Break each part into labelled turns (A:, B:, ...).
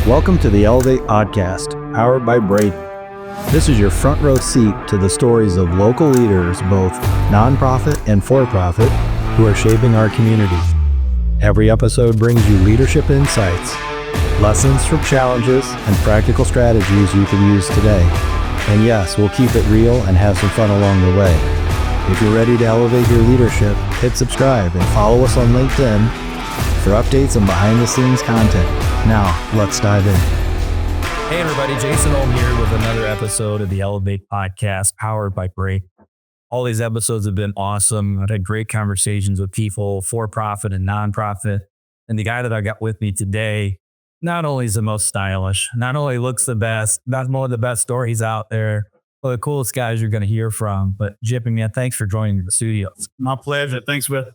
A: Welcome to the Elevate Podcast, powered by Braden. This is your front row seat to the stories of local leaders, both nonprofit and for-profit, who are shaping our community. Every episode brings you leadership insights, lessons from challenges, and practical strategies you can use today. And yes, we'll keep it real and have some fun along the way. If you're ready to elevate your leadership, hit subscribe and follow us on LinkedIn for updates and behind-the-scenes content. Now, let's dive in.
B: Hey everybody, Jason Olm here with another episode of the Elevate Podcast, powered by Braden. All these episodes have been awesome. I've had great conversations with people, for-profit and nonprofit. And the guy that I got with me today, not only is the most stylish, not only looks the best, not one of the best stories out there, one of the coolest guys you're going to hear from. But Jimmy, man, thanks for joining the studio.
C: My pleasure. Thanks for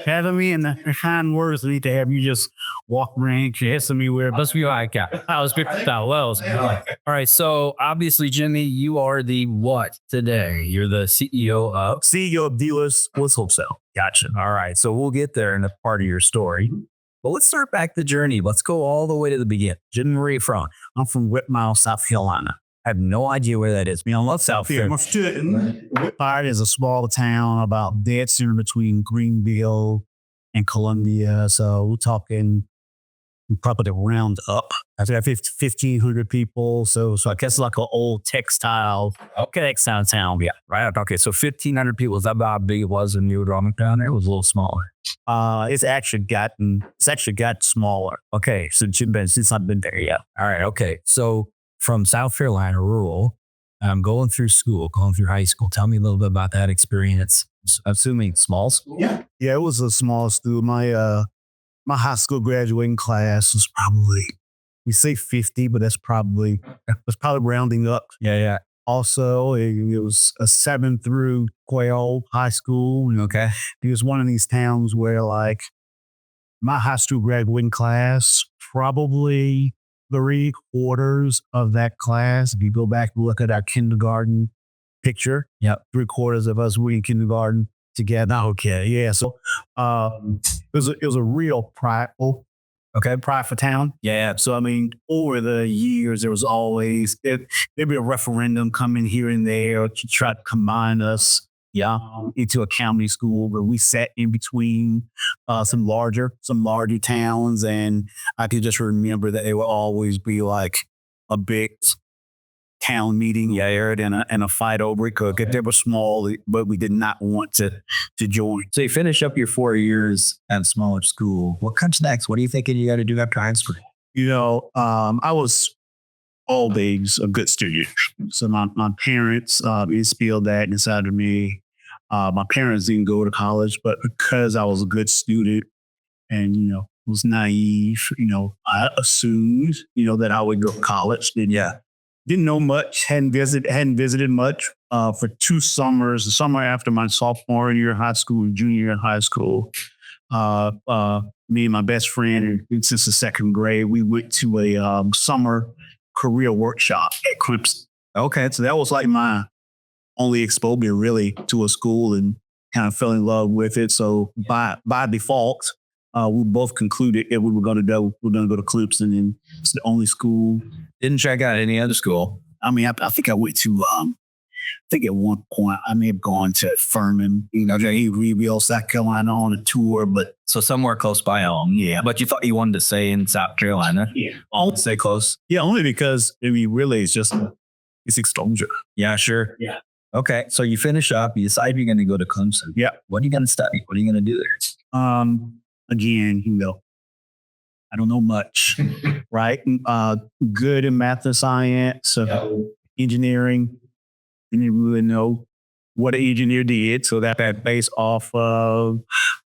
C: having me, and the kind words need to have you just walk around, kissing me where.
B: Let's be like, I was good style wells. All right. So obviously, Jimmy, you are the what today? You're the CEO of
C: Dealers Wholesale.
B: Gotcha. All right. So we'll get there in a part of your story. But let's start back the journey. Let's go all the way to the beginning. Jimmy, where are you from?
C: I'm from Whitmire, South Carolina.
B: I have no idea where that is. I love South Carolina.
C: Whitmire is a small town about dead center between Greenville and Columbia. So we're talking probably round up. I think 1,500 people. So I guess like an old textile.
B: Okay, textile town. Yeah, right. Okay, so 1,500 people. Is that about how big it was in New Drummond down there? It was a little smaller.
C: It's actually gotten smaller.
B: Okay, so since I've been there, yeah. All right, okay. So from South Carolina, rural, going through high school. Tell me a little bit about that experience. I'm assuming small school?
C: Yeah, it was a small school. My high school graduating class was probably, we say 50, but that's probably rounding up.
B: Yeah.
C: Also, it was a 7 through 12 high school.
B: Okay.
C: It was one of these towns where like my high school graduating class, probably 3/4 of that class, if you go back and look at our kindergarten picture, 3/4 of us were in kindergarten together.
B: Okay.
C: Yeah. So it was a real prideful town.
B: Yeah.
C: So, I mean, over the years, there was always, there'd be a referendum coming here and there to try to combine us into a county school, but we sat in between some larger towns. And I could just remember that it would always be like a big town meeting, and a fight over it because they were small, but we did not want to join.
B: So you finish up your 4 years at a smaller school. What comes next? What are you thinking you got to do after high school?
C: I was always a good student. So my parents instilled that inside of me. My parents didn't go to college, but because I was a good student and, was naive, I assumed, that I would go to college. Didn't know much, hadn't visited much for 2 summers. The summer after my sophomore year of high school and junior year of high school, me and my best friend, since the 2nd grade, we went to a summer career workshop at Clemson. Okay, so that was like my only exposure really to a school, and kind of fell in love with it. So by default, we both concluded that we were going to go to Clemson, and it's the only school.
B: Didn't check out any other school.
C: I mean, I think I went to, I think at one point I may have gone to Furman, Greenville, South Carolina on a tour, but.
B: So somewhere close by home.
C: Yeah.
B: But you thought you wanted to stay in South Carolina.
C: Yeah.
B: Stay close.
C: Yeah, only because, really it's exposure.
B: Yeah, sure.
C: Yeah.
B: Okay. So you finish up, you decide you're going to go to Clemson.
C: Yeah.
B: What are you going to study? What are you going to do there?
C: Again, I don't know much, right? Good in math and science, so engineering. I didn't really know what an engineer did, so that based off of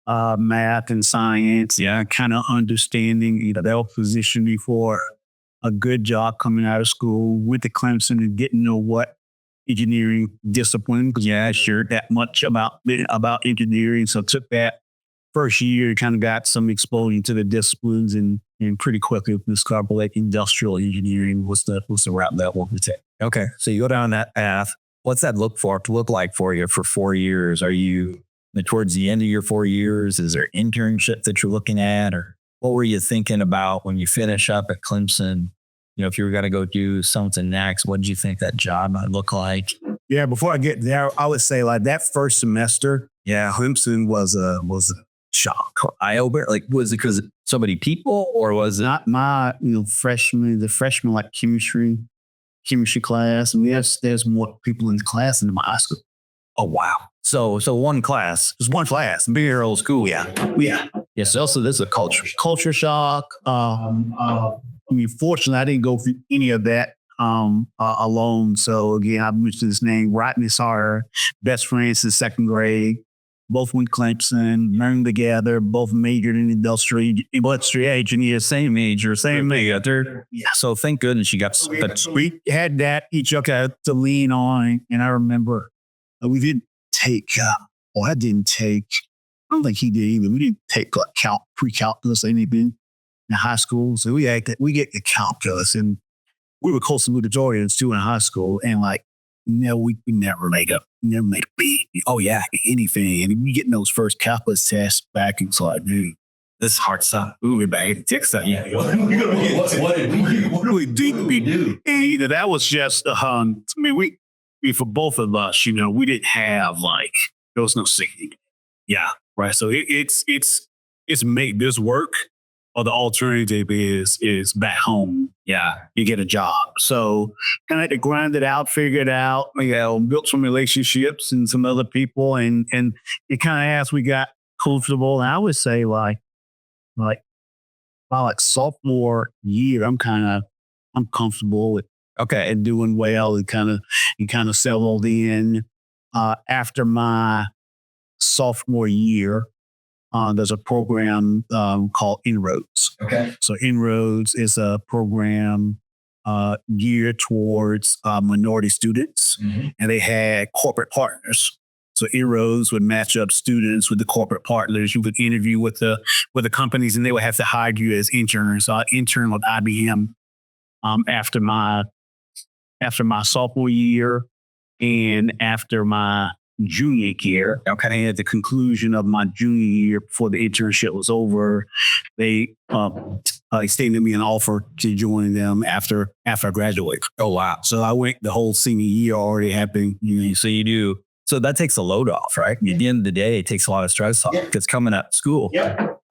C: math and science. Yeah, kind of understanding. They'll position me for a good job coming out of school with the Clemson and getting to know what engineering discipline. Yeah, sure, that much about engineering. So took that first year, kind of got some exposure to the disciplines, and pretty quickly discovered like industrial engineering was the route that I wanted to take.
B: Okay, so you go down that path. What's that look like for you for 4 years? Are you towards the end of your 4 years? Is there internships that you're looking at, or what were you thinking about when you finish up at Clemson? You know, if you were going to go do something next, what did you think that job might look like?
C: Yeah, before I get there, I would say like that first semester, Clemson was a shock.
B: Eye opener? Like, was it because so many people, or was it?
C: Not my, the freshman like chemistry class. And there's more people in the class than in my high school.
B: Oh, wow. So one class.
C: Just one class. Big your old school. Yeah.
B: Yes. Also, this is a
C: Culture shock. Fortunately, I didn't go through any of that alone. So again, I mentioned his name, Rodney Sawyer, best friends since second grade. Both went Clemson, learned together, both majored in industrial engineer, same major, same major.
B: Yeah. So thank goodness you got.
C: We had that each other to lean on. And I remember we didn't take, I don't think he did either. We didn't take like pre-calculus or anything in high school. So we get the calculus, and we were close to Luditarians too in high school. And like, no, we never made a B. Oh yeah, anything. And we getting those first calculus tests back, and so like, dude, this is hard stuff. Ooh, we're back at textile. Yeah. What did we do? And that was just we for both of us, we didn't have there was no singing. Yeah, right. So it's make this work, or the alternative is back home. Yeah, you get a job. So kind of had to grind it out, figure it out. Built some relationships and some other people, and it kind of as we got comfortable. And I would say by sophomore year, I'm comfortable with and doing well, and kind of settled in. After my sophomore year, there's a program called Inroads. Okay. So Inroads is a program geared towards minority students, and they had corporate partners. So Inroads would match up students with the corporate partners. You would interview with the companies, and they would have to hire you as interns. So I interned with IBM after my sophomore year, and after my junior year. And at the conclusion of my junior year, before the internship was over, they extended me an offer to join them after I graduated.
B: Oh, wow.
C: So I went the whole senior year already happening.
B: So you do. So that takes a load off, right? At the end of the day, it takes a lot of stress off, because coming out of school,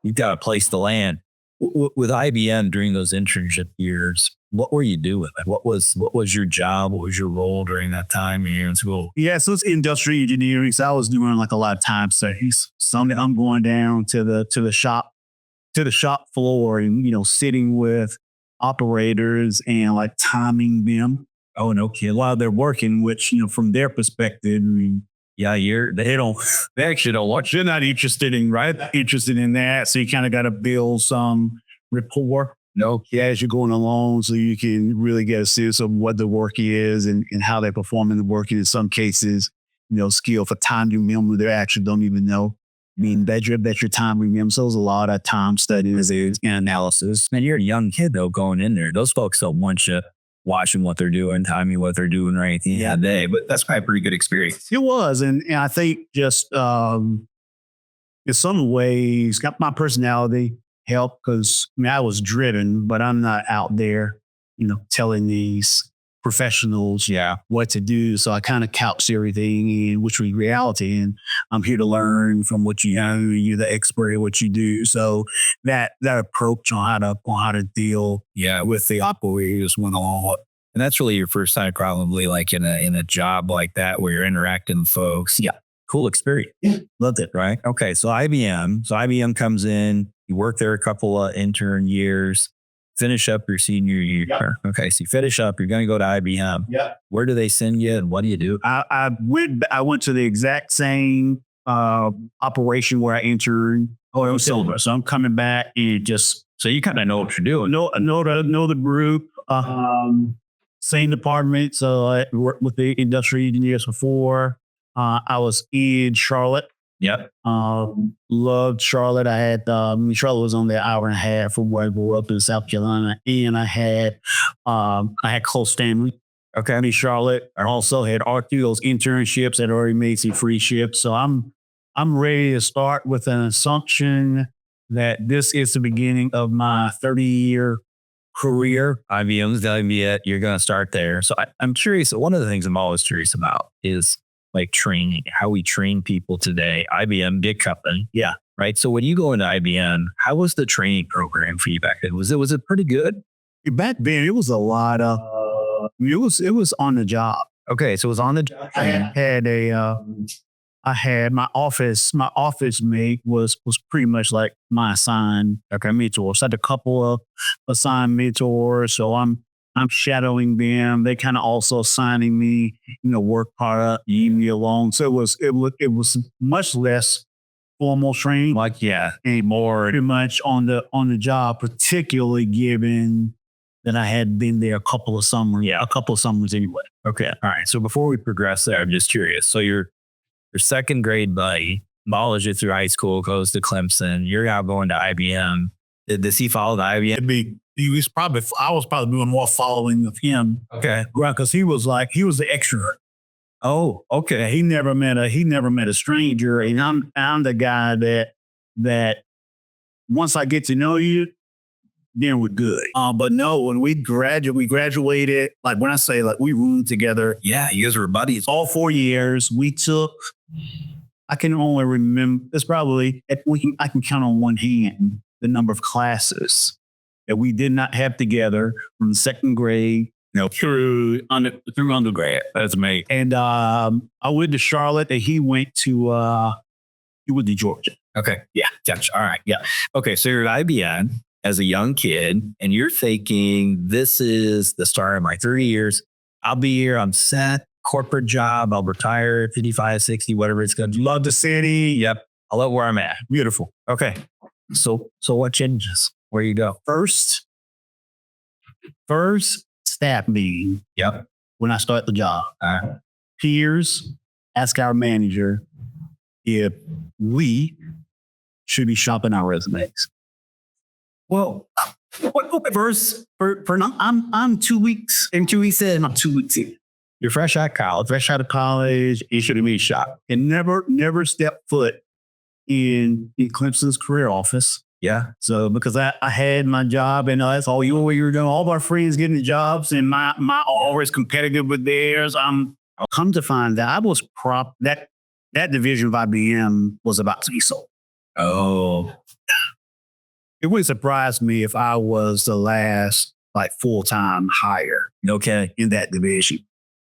B: you've got a place to land. With IBM during those internship years, what were you doing? What was your job? What was your role during that time here in school?
C: Yeah, so it's industrial engineering. So I was doing a lot of time studies. Sunday, I'm going down to the shop floor, and sitting with operators and timing them. Oh, no kid, while they're working, which from their perspective, they actually don't watch. They're not interested in that. So you kind of got to build some rapport. As you're going along, so you can really get a sense of what the work is and how they're performing the work. And in some cases, skill for time to remember, they actually don't even know. That your time remember. So there's a lot of time studies and analysis.
B: Man, you're a young kid though, going in there. Those folks don't want you watching what they're doing, timing what they're doing or anything that day. But that's probably a pretty good experience.
C: It was. And I think just in some ways, got my personality helped, because I was driven, but I'm not out there, telling these professionals what to do. So I kind of couch everything in which was reality, and I'm here to learn from what you know. You're the expert at what you do. So that approach on how to deal with the operators went on.
B: And that's really your first time probably in a job like that where you're interacting with folks.
C: Yeah.
B: Cool experience.
C: Yeah. Loved it.
B: Right. Okay. So IBM comes in, you work there a couple of intern years, finish up your senior year. Yep. Okay. So you finish up, you're going to go to IBM.
C: Yeah.
B: Where do they send you and what do you do?
C: I went to the exact same operation where I interned. Oh, it was silver. So I'm coming back and
B: so you kind of know what you're doing.
C: Know the group, same department. So I worked with the industrial engineers before. I was in Charlotte.
B: Yep.
C: Loved Charlotte. I had Charlotte was only an hour and a half from where I grew up in South Carolina, and I had close family.
B: Okay.
C: In Charlotte. I also had those internships that already made some free ships. So I'm ready to start with an assumption that this is the beginning of my 30-year career.
B: IBM's telling me that you're going to start there. So I'm curious. One of the things I'm always curious about is like training, how we train people today. IBM, big company.
C: Yeah.
B: Right. So when you go into IBM, how was the training program for you back then? Was it pretty good?
C: Back then, it was a lot of, it was on the job.
B: Okay. So it was on the job.
C: I had my office mate was pretty much like my assigned mentor. So I had a couple of assigned mentors. So I'm shadowing them. They kind of also assigning me, work product, leave me alone. So it was much less formal training. And more pretty much on the job, particularly given that I had been there a couple of summers anyway.
B: Okay. All right. So before we progress there, I'm just curious. So your second grade buddy follows you through high school, goes to Clemson. You're now going to IBM. Does he follow the IBM?
C: I was probably doing more following of him.
B: Okay.
C: Right. Cause he was the extrovert.
B: Oh, okay.
C: He never met a stranger. And I'm the guy that once I get to know you, then we're good. But no, when we graduated, like when I say like we roomed together.
B: Yeah, you guys were buddies.
C: All 4 years. We took, I can only remember, it's probably, I can count on one hand the number of classes that we did not have together from second grade through undergrad.
B: That's amazing.
C: And I went to Charlotte and he went to Georgia.
B: Okay. Yeah. Gotcha. All right. Yeah. Okay. So you're at IBM as a young kid and you're thinking, this is the start of my 30 years. I'll be here. I'm set. Corporate job. I'll retire at 55, 60, whatever it's going to be.
C: Love the city.
B: Yep. I love where I'm at.
C: Beautiful.
B: Okay. So what changes? Where you go?
C: First staff meeting.
B: Yep.
C: When I start the job. Peers ask our manager if we should be shopping our resumes.
B: Well,
C: first, I'm 2 weeks in, 2 weeks in, I'm 2 weeks in.
B: You're fresh out of college. You should have been shopped.
C: And never stepped foot in Clemson's career office.
B: Yeah.
C: So because I had my job and that's all you were doing, all of our friends getting the jobs and my always competitive with theirs. I'll come to find that I was that division of IBM was about to be sold.
B: Oh.
C: It wouldn't surprise me if I was the last like full-time hire.
B: Okay.
C: In that division.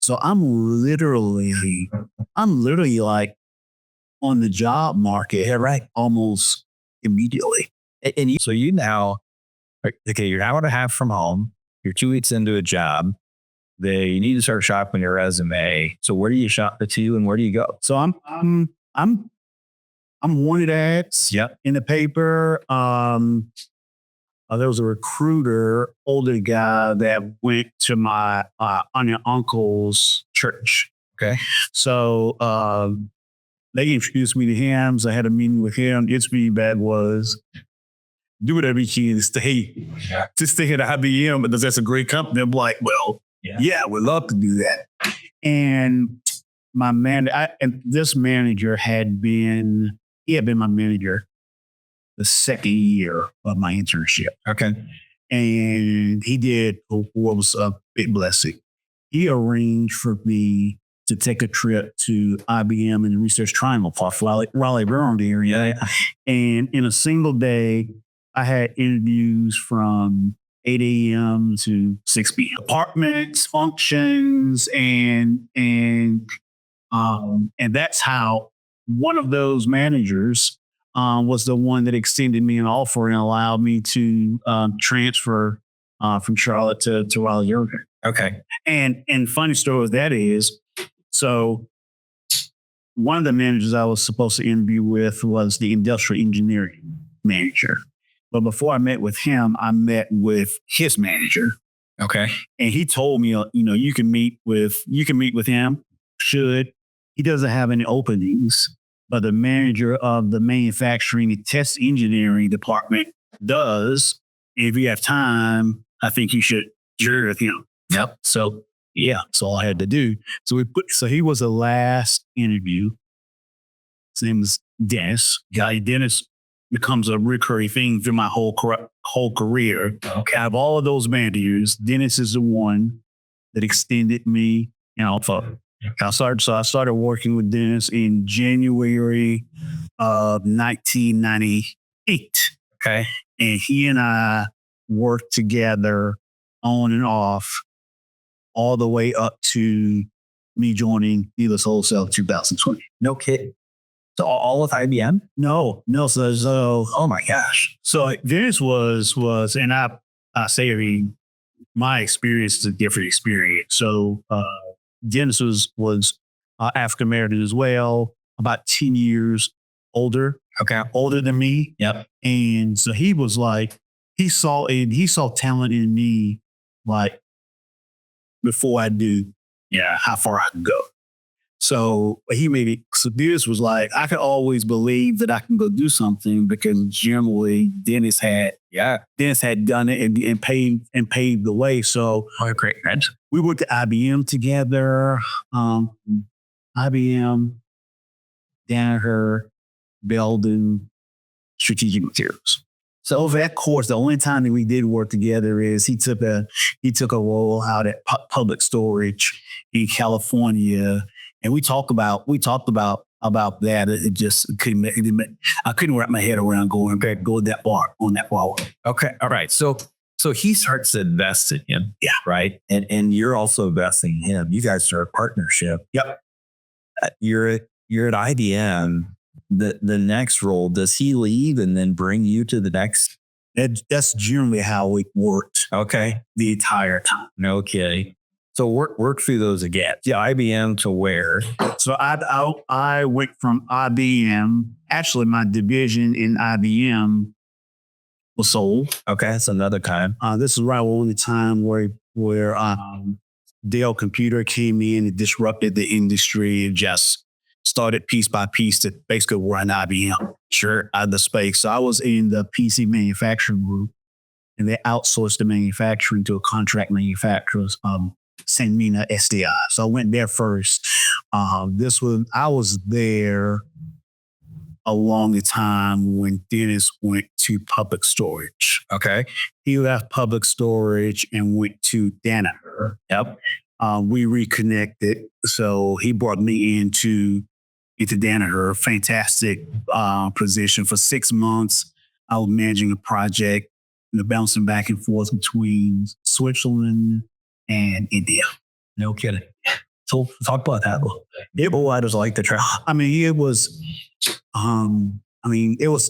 C: So I'm literally like on the job market.
B: Yeah, right.
C: Almost immediately.
B: And so you're now an hour and a half from home. You're 2 weeks into a job. You need to start shopping your resume. So where do you shop the to and where do you go?
C: So I'm wanted ads in the paper. There was a recruiter, older guy that went to my aunt and uncle's church.
B: Okay.
C: So they introduced me to him. So I had a meeting with him. His feedback was, do whatever you can to stay at IBM because that's a great company. I'm like, well, yeah, we'd love to do that. And my this manager had been my manager the second year of my internship.
B: Okay.
C: And he did what was a big blessing. He arranged for me to take a trip to IBM in the Research Triangle Park, Raleigh-Durham area. And in a single day, I had interviews from 8 a.m. to 6 p.m. Departments, functions, and that's how one of those managers was the one that extended me an offer and allowed me to transfer from Charlotte to Raleigh-Durham.
B: Okay.
C: And funny story with that is, so one of the managers I was supposed to interview with was the industrial engineering manager. But before I met with him, I met with his manager.
B: Okay.
C: And he told me, you can meet with him. He doesn't have any openings, but the manager of the manufacturing and test engineering department does. If you have time, I think you should share with him.
B: Yep.
C: So yeah, that's all I had to do. So he was the last interview. His name is Dennis. Dennis becomes a recurring thing through my whole career. Okay. Out of all of those managers, Dennis is the one that extended me, for. I started working with Dennis in January of 1998.
B: Okay.
C: And he and I worked together on and off all the way up to me joining Dealers Wholesale in 2020.
B: No kidding. So all with IBM?
C: No. So
B: Oh my gosh.
C: So Dennis was, and I say my experience is a different experience. So Dennis was African American as well, about 10 years older.
B: Okay.
C: Older than me.
B: Yep.
C: And so he was like, he saw talent in me, like before I knew, how far I could go. So so Dennis was like, I could always believe that I can go do something because generally Dennis had done it and paved the way. So
B: great.
C: we worked at IBM together. IBM, Danaher, Belden, Strategic Materials. So over that course, the only time that we did work together is he took a role out at Public Storage in California, and we talked about that. It just I couldn't wrap my head around going that far on that far.
B: Okay, all right. So he starts to invest in him, right? And you're also investing in him. You guys start a partnership.
C: Yep.
B: You're at IBM. The next role, does he leave and then bring you to the next?
C: That's generally how it worked.
B: Okay.
C: The entire time.
B: Okay. So work through those again. Yeah, IBM to where?
C: So I went from IBM. Actually, my division in IBM was sold.
B: Okay, that's another time.
C: This is right around the time where Dell Computer came in and disrupted the industry and just started piece by piece to basically run IBM. Sure, out of the space. So I was in the PC manufacturing group, and they outsourced the manufacturing to a contract manufacturer, Sanmina SDI. So I went there first. I was there along the time when Dennis went to Public Storage.
B: Okay.
C: He left Public Storage and went to Danaher.
B: Yep.
C: We reconnected. So he brought me into Danaher, fantastic position. For 6 months, I was managing a project, bouncing back and forth between Switzerland and India.
B: No kidding. So talk about that a little bit. I just like the travel.
C: It was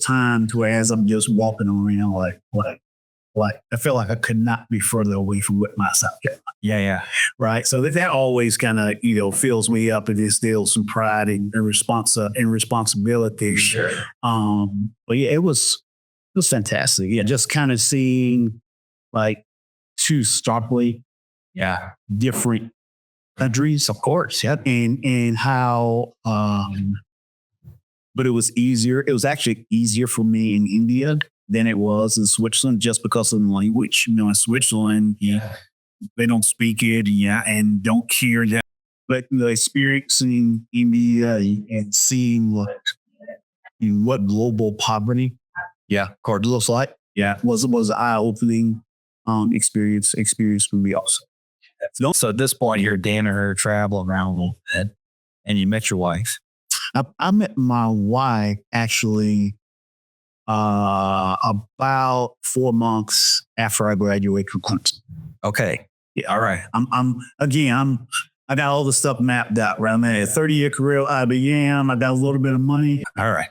C: time to where as I'm just walking around like I feel like I could not be further away from what my South Carolina.
B: Yeah.
C: Right. So that always kind of, fills me up and instills some pride and responsibility.
B: Sure.
C: But yeah, it was fantastic. Yeah. Just kind of seeing like two starkly different countries.
B: Of course. Yeah.
C: And how, but it was easier. It was actually easier for me in India than it was in Switzerland just because of the language. In Switzerland, they don't speak it, and don't care that. But experiencing India and seeing what global poverty, looks like, was an eye-opening experience for me also.
B: So at this point, you're Danaher, traveling around a little bit, and you met your wife.
C: I met my wife actually about 4 months after I graduated from Clemson.
B: Okay.
C: Yeah. All right. I got all the stuff mapped out, right? I had a 30-year career at IBM. I got a little bit of money.
B: All right.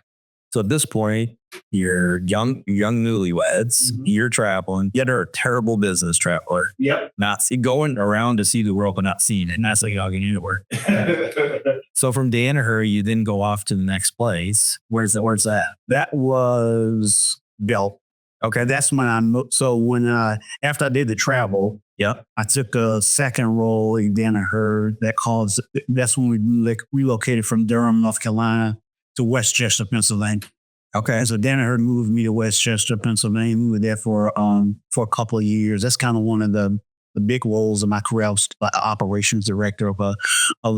B: So at this point, you're young newlyweds. Mm-hmm. You're traveling. You're a terrible business traveler.
C: Yep.
B: Going around to see the world, but not seeing it. And that's like getting anywhere. So from Danaher, you then go off to the next place. Where's that?
C: That was Bell. Okay, that's when I moved. So after I did the travel, I took a second role in Danaher. That's when we relocated from Durham, North Carolina, to Westchester, Pennsylvania.
B: Okay,
C: so Danaher moved me to Westchester, Pennsylvania. We were there for a couple of years. That's kind of one of the big roles of my career. I was operations director of a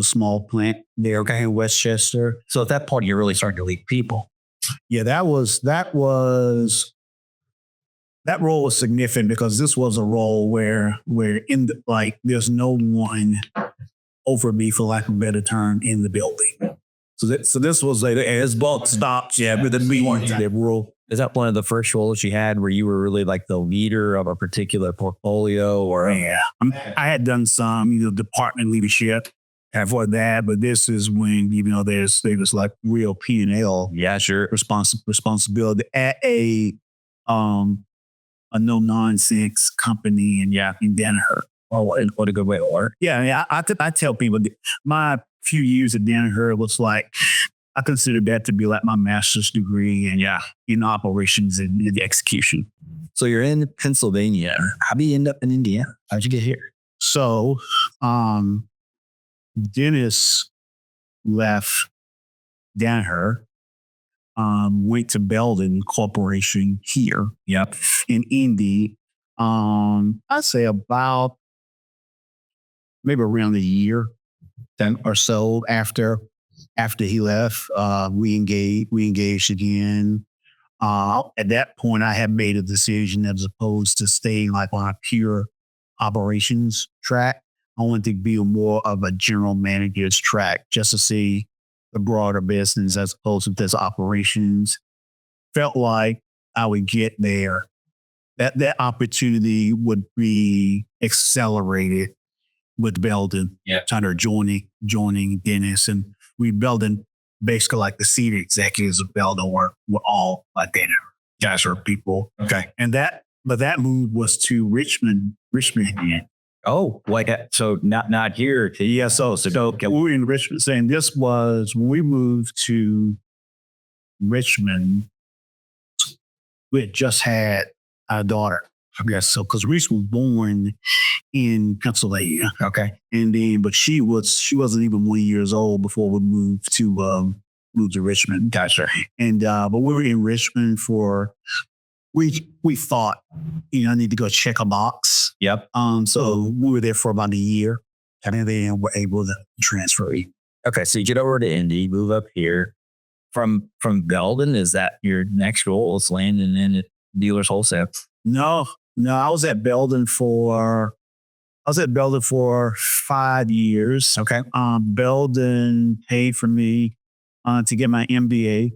C: small plant there, in Westchester.
B: So at that point, you're really starting to lead people.
C: Yeah, that role was significant because this was a role where there's no one over me, for lack of a better term, in the building. So this was like as bulk stops. Yeah, but then we weren't in the role.
B: Is that one of the first roles you had where you were really like the leader of a particular portfolio or?
C: Yeah, I had done some, department leadership for that, but this is when, there was like real P&L.
B: Yeah, sure.
C: Responsibility at a no nonsense company in Danaher.
B: Oh, what a good way to work.
C: Yeah. I tell people my few years at Danaher was like, I consider that to be like my master's degree in operations and the execution.
B: So you're in Pennsylvania. How did you end up in Indiana? How'd you get here?
C: So, Dennis left Danaher, went to Belden Corporation here.
B: Yep.
C: In Indy. I'd say about maybe around a year or so after he left, we engaged again. At that point, I had made a decision as opposed to staying like on a pure operations track. I wanted to be more of a general manager's track just to see the broader business as opposed to this operations. Felt like I would get there. That opportunity would be accelerated with Belden, kind of joining Dennis, and we Belden basically like the senior executives of Belden were all like Danaher guys or people.
B: Okay,
C: but that move was to Richmond, Indiana.
B: Oh, like so not here.
C: Yeah, so we were in Richmond. Saying this was when we moved to Richmond. We had just had our daughter, I guess so, because Reese was born in Pennsylvania.
B: Okay.
C: But she wasn't even 1 year old before we moved to Richmond.
B: Gotcha.
C: And but we were in Richmond we thought, I need to go check a box.
B: Yep.
C: So we were there for about a year, and then we're able to transfer.
B: Okay, so you get over to Indy, move up here. From Belden, is that your next goal? Is landing in at Dealers Wholesale?
C: No. I was at Belden for 5 years.
B: Okay.
C: Belden paid for me to get my MBA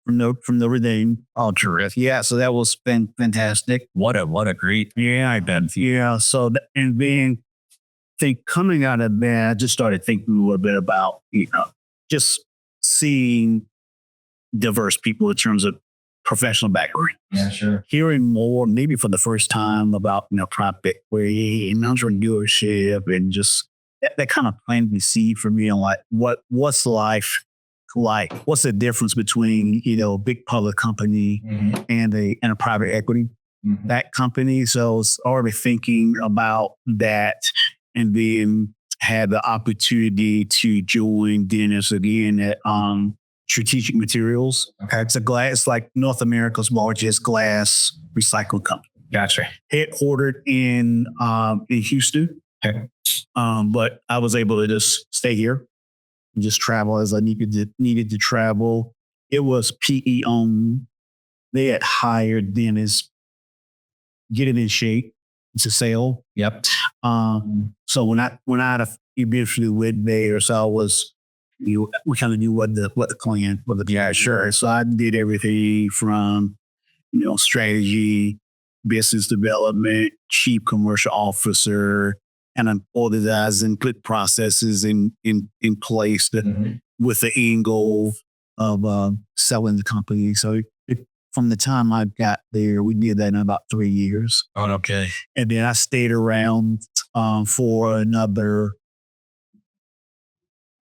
C: from Notre Dame.
B: Oh, terrific!
C: Yeah, so that was fantastic.
B: What a great.
C: Yeah, I bet. Yeah, so and then coming out of that, I just started thinking a little bit about just seeing diverse people in terms of professional background.
B: Yeah, sure.
C: Hearing more, maybe for the first time, about private equity and entrepreneurship, and just that kind of planted the seed for me on like what's life like? What's the difference between a big public company and a private equity that company? So I was already thinking about that, and then had the opportunity to join Dennis again at Strategic Materials.
B: Okay.
C: It's like North America's largest glass recycling company.
B: Gotcha.
C: Headquartered in Houston.
B: Okay.
C: But I was able to just stay here and just travel as I needed to travel. It was PE owned. They had hired Dennis, get it in shape to sell.
B: Yep.
C: So when I eventually went there, so I was, we kind of knew what the plan was. Yeah, sure. So I did everything from, strategy, business development, chief commercial officer, and organized and put processes in place with the end goal of selling the company. So from the time I got there, we did that in about 3 years.
B: Oh, okay.
C: And then I stayed around for another,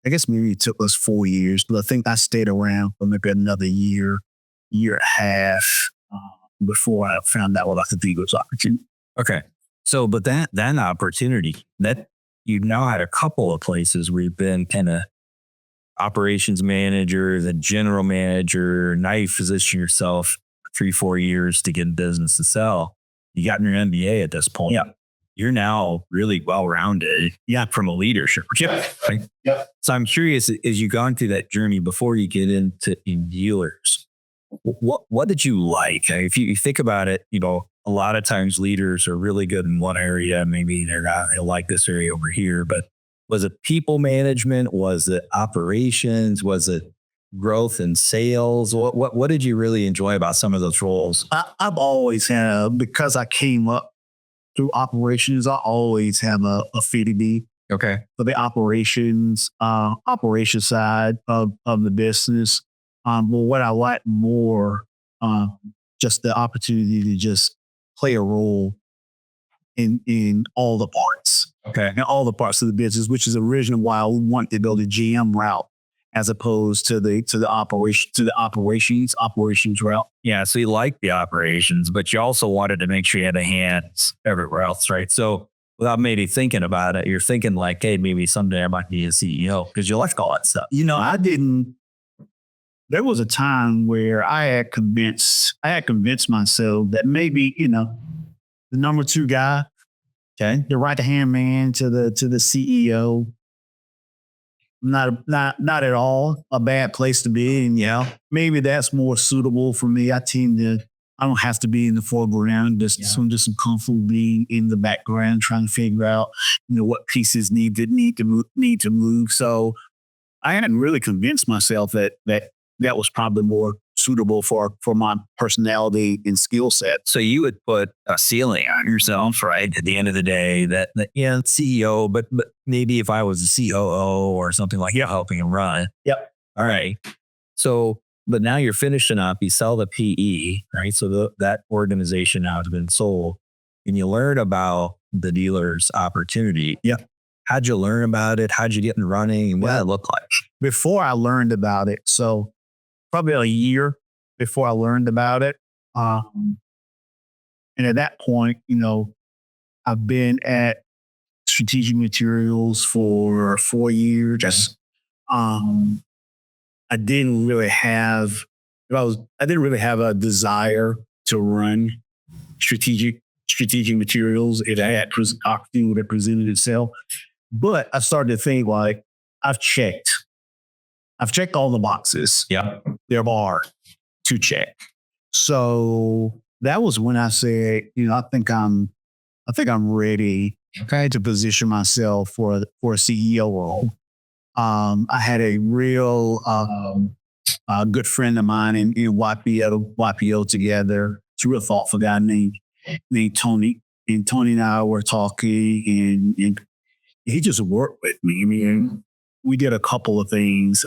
C: I guess maybe it took us 4 years, but I think I stayed around for maybe another year and a half before I found out what I could do was opportunity.
B: Okay. So, but that opportunity, that you now had a couple of places where you've been kind of operations manager, the general manager, now you position yourself 3-4 years to get a business to sell. You got your MBA at this point.
C: Yeah.
B: You're now really well-rounded.
C: Yeah.
B: From a leadership perspective. Right?
C: Yep.
B: So I'm curious, as you've gone through that journey before you get into dealers, What did you like? If you think about it, a lot of times leaders are really good in one area. Maybe they're not, they like this area over here, but was it people management? Was it operations? Was it growth and sales? What did you really enjoy about some of those roles?
C: I've always had, because I came up through operations, I always have a affinity
B: Okay.
C: for the operations side of the business. But what I like more, just the opportunity to just play a role in all the parts,
B: Okay.
C: in all the parts of the business, which is originally why I wanted to go the GM route as opposed to the operations route.
B: Yeah. So you like the operations, but you also wanted to make sure you had a hands everywhere else, right? So without maybe thinking about it, you're thinking like, hey, maybe someday I might be a CEO because you like all that stuff.
C: I didn't. There was a time where I had convinced myself that maybe, the number 2 guy,
B: Okay.
C: the right hand man to the CEO, not at all a bad place to be. And maybe that's more suitable for me. I don't have to be in the foreground. I'm just comfortable being in the background, trying to figure out, what pieces need to move. So I hadn't really convinced myself that was probably more suitable for my personality and skill set.
B: So you would put a ceiling on yourself, right? At the end of the day, that CEO, but maybe if I was a COO or something like that, helping him run.
C: Yep.
B: All right. So, but now you're finishing up, you sell the PE, right? So that organization now has been sold and you learn about the dealer's opportunity.
C: Yeah.
B: How'd you learn about it? How'd you get in running? And what did it look like?
C: Before I learned about it, so probably a year before I learned about it. And at that point, I've been at Strategic Materials for 4 years.
B: Yes.
C: I didn't really have a desire to run strategic materials. It had opportunity that presented itself. But I started to think like, I've checked all the boxes.
B: Yeah.
C: There are to check. So that was when I said, I think I'm ready to position myself for a CEO role. I had a real good friend of mine in YPO together. It's a real thoughtful guy named Tony. And Tony and I were talking, and he just worked with me. I mean, we did a couple of things.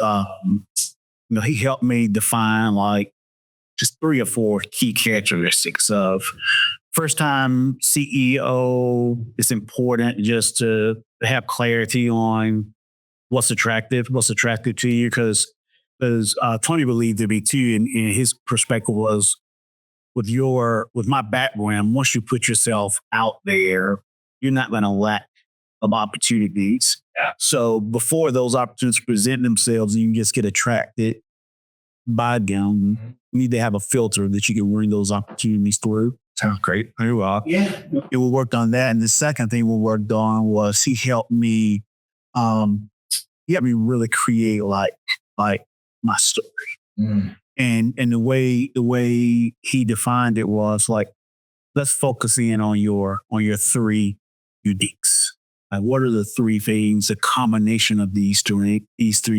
C: He helped me define like just 3 or 4 key characteristics of first time CEO. It's important just to have clarity on what's attractive to you, because Tony believed to be too, and his perspective was with my background, once you put yourself out there, you're not going to lack of opportunities.
B: Yeah.
C: So before those opportunities present themselves, you can just get attracted by them. You need to have a filter that you can bring those opportunities through.
B: Sounds great. Very well.
C: Yeah. We worked on that. And the second thing we worked on was he helped me really create like my story.
B: Mm.
C: And the way he defined it was like, let's focus in on your 3 uniques. Like, what are the 3 things? The combination of these 3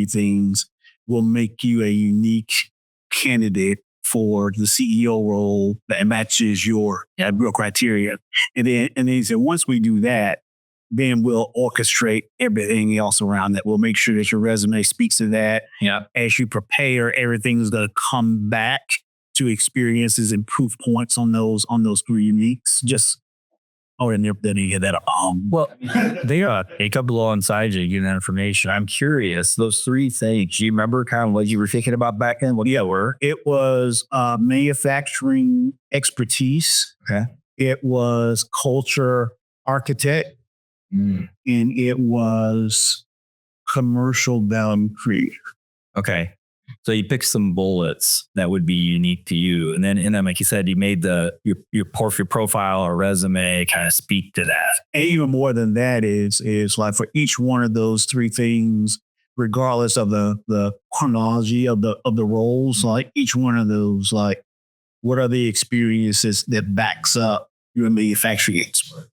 C: things will make you a unique candidate for the CEO role that matches your real criteria. And then he said, once we do that, then we'll orchestrate everything else around that. We'll make sure that your resume speaks to that.
B: Yeah.
C: As you prepare, everything's going to come back to experiences and proof points on those 3 uniques. Then you get that.
B: Well, they take up alongside you, get that information. I'm curious, those 3 things, do you remember kind of what you were thinking about back then? What were?
C: It was manufacturing expertise.
B: Okay.
C: It was culture architect.
B: Mm.
C: And it was commercial value creator.
B: Okay. So you picked some bullets that would be unique to you. And then like you said, you made your profile or resume kind of speak to that.
C: And even more than that is like for each one of those 3 things, regardless of the chronology of the roles, like each one of those, like what are the experiences that backs up your manufacturing expert?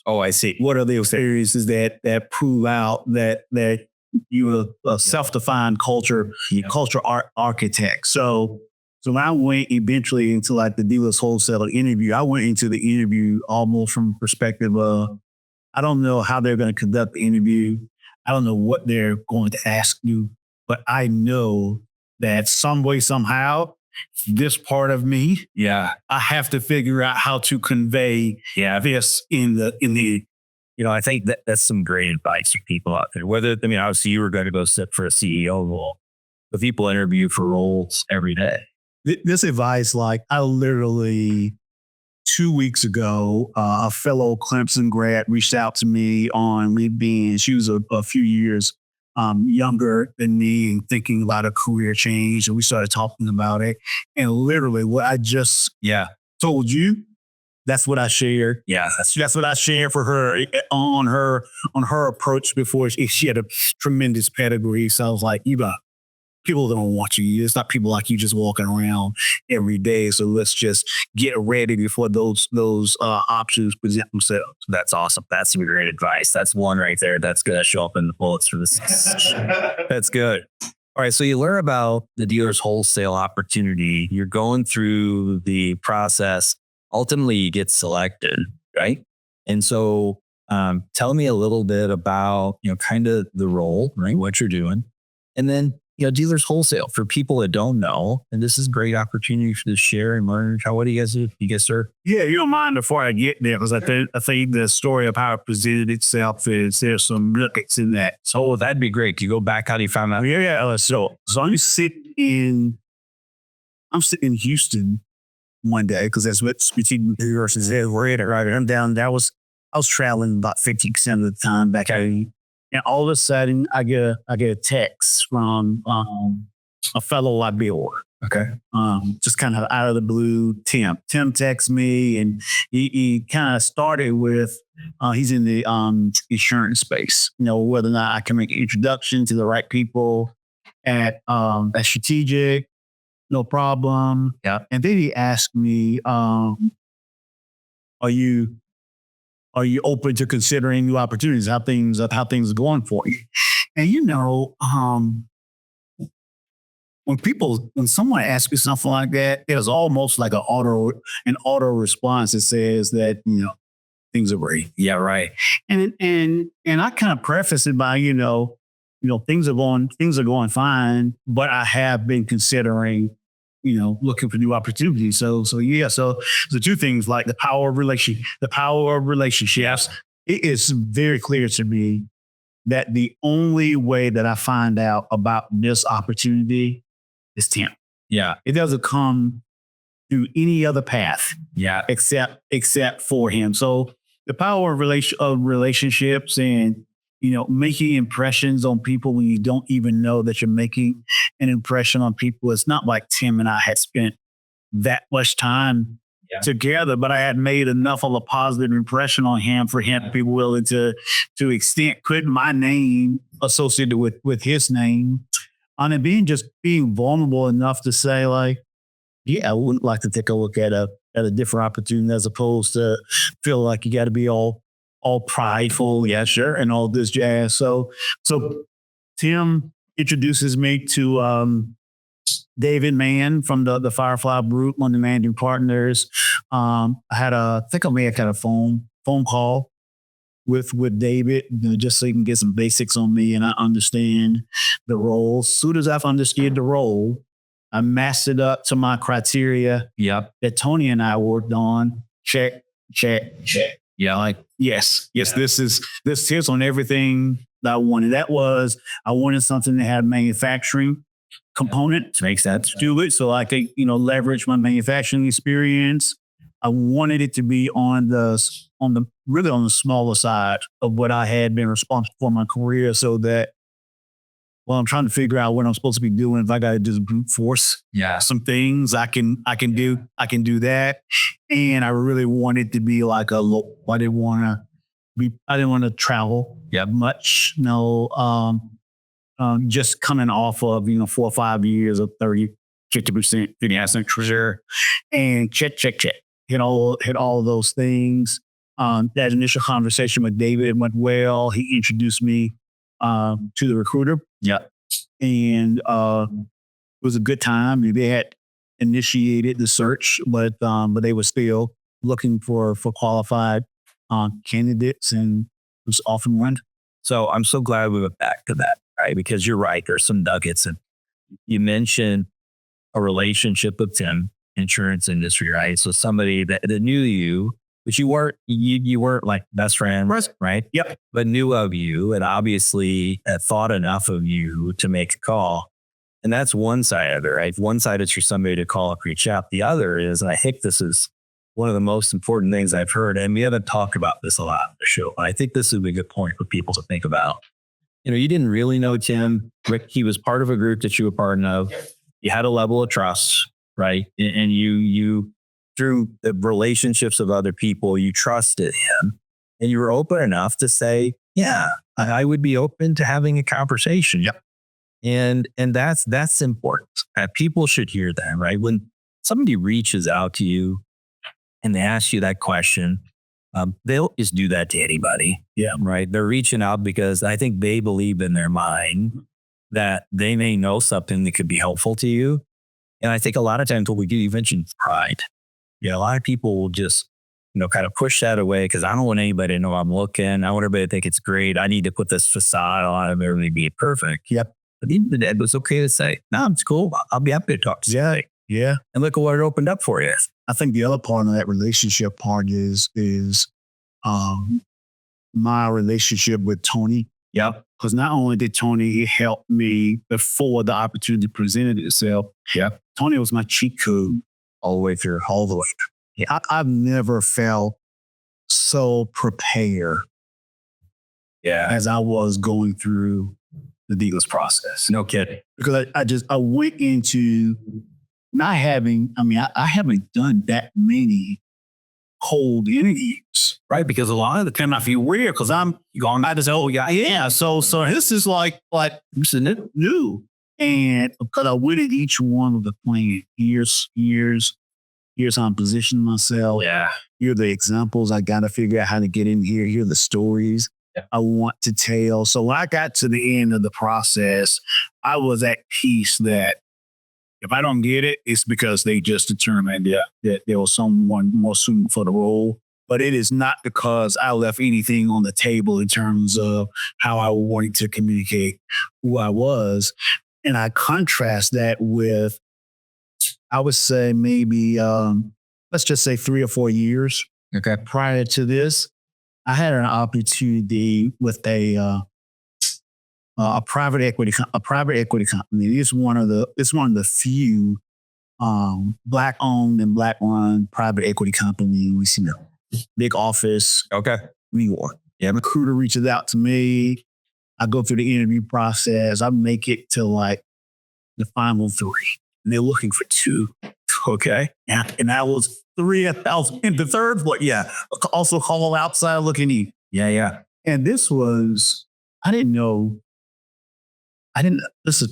B: Oh, I see.
C: What are the experiences that prove out that you're a self-defined culture architect? So when I went eventually into like the Dealers Wholesale interview, I went into the interview almost from the perspective of, I don't know how they're going to conduct the interview. I don't know what they're going to ask you, but I know that some way, somehow, this part of me, I have to figure out how to convey this in the.
B: I think that's some great advice for people out there. Obviously you were going to go sit for a CEO role, but people interview for roles every day.
C: This advice, like I literally 2 weeks ago, a fellow Clemson grad reached out to me on LinkedIn. She was a few years younger than me and thinking about a career change. And we started talking about it. And literally what I just told you, that's what I shared.
B: Yeah.
C: That's what I shared for her on her approach before she had a tremendous pedigree. So I was like, people don't want you. It's not people like you just walking around every day. So let's just get ready before those options present themselves.
B: That's awesome. That's some great advice. That's one right there. That's going to show up in the bullets for this. That's good. All right. So you learn about the Dealers Wholesale opportunity. You're going through the process. Ultimately, you get selected, right? And so tell me a little bit about, kind of the role, right? What you're doing. And then, Dealers Wholesale for people that don't know. And this is a great opportunity to share and learn. What do you guys do? You guys serve?
C: Yeah, you don't mind before I get there, because I think the story of how it presented itself there's some nuggets in that.
B: So that'd be great. Can you go back? How do you find that?
C: Yeah. So I'm sitting in Houston one day, because that's what Strategic University said. We're in it, right? I'm down there. I was traveling about 50% of the time back home. And all of a sudden, I get a text from a fellow I build.
B: Okay.
C: Just kind of out of the blue, Tim. Tim texts me, and he kind of started with, he's in the insurance space. Whether or not I can make an introduction to the right people at Strategic, no problem.
B: Yeah.
C: And then he asked me, are you open to considering new opportunities? How things are going for you? And when someone asks me something like that, there's almost like an auto response that says that things are great.
B: Yeah, right.
C: And I kind of preface it by things are going fine, but I have been considering looking for new opportunities. So the two things, like the power of relationships. It is very clear to me that the only way that I find out about this opportunity is Tim.
B: Yeah.
C: It doesn't come through any other path.
B: Yeah.
C: Except for him. So the power of relationships and making impressions on people when you don't even know that you're making an impression on people. It's not like Tim and I had spent that much time together, but I had made enough of a positive impression on him for him to be willing to extend, putting my name associated with his name, and being vulnerable enough to say, like, I wouldn't like to take a look at a different opportunity, as opposed to feel like you got to be all prideful, and all this jazz. So Tim introduces me to David Mann from the Firefly Group, one of the managing partners. I think I may have had a phone call with David, just so he can get some basics on me and I understand the role. As soon as I've understood the role, I matched it up to my criteria that Tony and I worked on. Check.
B: Yeah, like
C: yes. This hits on everything that I wanted. I wanted something that had manufacturing component to
B: makes sense.
C: Do it, so I could leverage my manufacturing experience. I wanted it to be on the smaller side of what I had been responsible for in my career, so that I'm trying to figure out what I'm supposed to be doing. If I got to just brute force some things, I can do that. And I really wanted to be like I didn't want to travel much. No, just coming off of, 4 or 5 years of 30, 50%, 50% treasure, and check. Hit all of those things. That initial conversation with David went well. He introduced me to the recruiter.
B: Yeah.
C: And it was a good time. They had initiated the search, but they were still looking for qualified candidates, and it was off and running.
B: So I'm so glad we went back to that, right? Because you're right. There's some nuggets. And you mentioned a relationship with Tim, insurance industry, right? So somebody that knew you, but you weren't like best friends, right?
C: Yep.
B: But knew of you and obviously thought enough of you to make a call. And that's one side of it, right? One side is for somebody to call up, reach out. The other is, and I think this is one of the most important things I've heard, and we haven't talked about this a lot on the show, but I think this would be a good point for people to think about. You didn't really know Tim. Rick, he was part of a group that you were part of. You had a level of trust, right? And you through the relationships of other people, you trusted him, and you were open enough to say, yeah, I would be open to having a conversation.
C: Yep.
B: And that's important. People should hear that, right? When somebody reaches out to you and they ask you that question, they'll just do that to anybody.
C: Yeah.
B: Right. They're reaching out because I think they believe in their mind that they may know something that could be helpful to you. And I think a lot of times what we do, you mentioned pride. Yeah. A lot of people will just, kind of push that away because I don't want anybody to know I'm looking. I want everybody to think it's great. I need to put this facade on of everything being perfect.
C: Yep.
B: But even the dad was okay to say, no, it's cool. I'll be happy to talk to you.
C: Yeah.
B: And look at what it opened up for you.
C: I think the other part of that relationship part is my relationship with Tony.
B: Yep.
C: Because not only did Tony help me before the opportunity presented itself.
B: Yep.
C: Tony was my cheat code
B: All the way through.
C: Yeah. I've never felt so prepared as I was going through the dealers process.
B: No kidding.
C: Because I went into not having, I haven't done that many cold interviews.
B: Right. Because a lot of the time
C: And I feel weird because I'm going, I just say, oh yeah. So this is like new. And because I went at each one of the plan, here's how I'm positioning myself.
B: Yeah.
C: Here are the examples I got to figure out how to get in here. Here are the stories I want to tell. So when I got to the end of the process, I was at peace that if I don't get it, it's because they just determined that there was someone more suitable for the role. But it is not because I left anything on the table in terms of how I wanted to communicate who I was. And I contrast that with, I would say maybe, let's just say 3 or 4 years.
B: Okay.
C: Prior to this, I had an opportunity with a private equity company. It's one of the few Black owned and Black run private equity companies. Big office.
B: Okay.
C: New York.
B: Yeah.
C: Recruiter reaches out to me. I go through the interview process. I make it to like the final 3, and they're looking for 2.
B: Okay.
C: Yeah. And I was 3. I was in the third one. Yeah. Also call outside looking in.
B: Yeah.
C: And this was, this